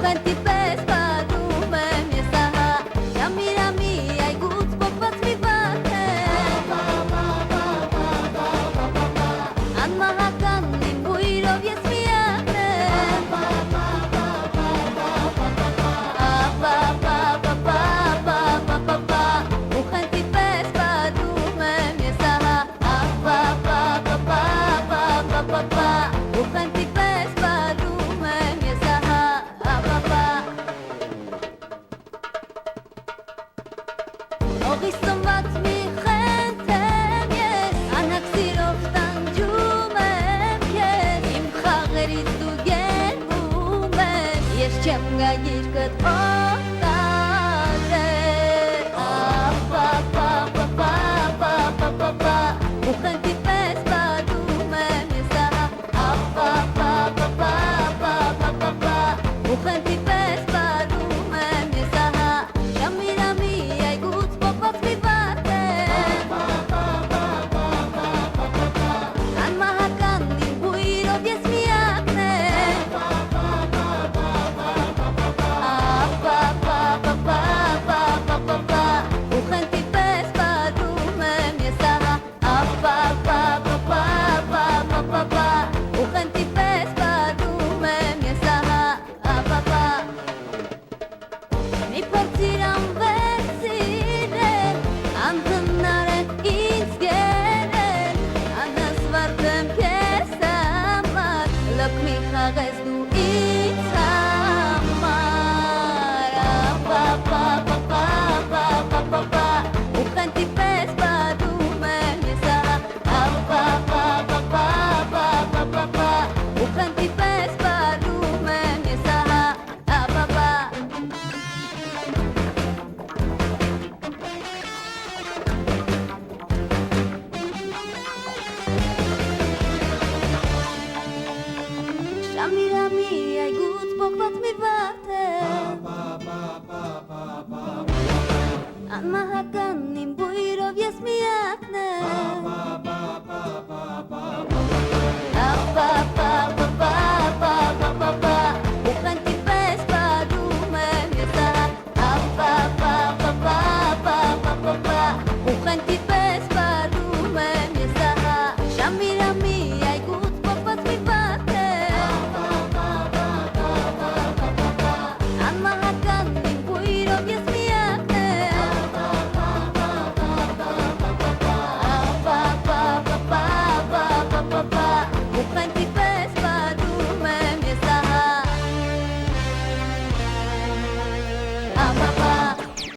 խնդի պես պատում եմ ես ահա Շամիրամի այգուց պոկված մի վատ է Անմահական իմ բույրով ես միակ եմ Ու խնդի պես պատում եմ ես ահա Ու խնդի պես պատում եմ ես ահա Օղի սնված մի խենթ եմ ես Անհակ սիրով տանջում եմ քեզ Իմ խաղերից դու գերվում ես Ես չեմ գա երկդ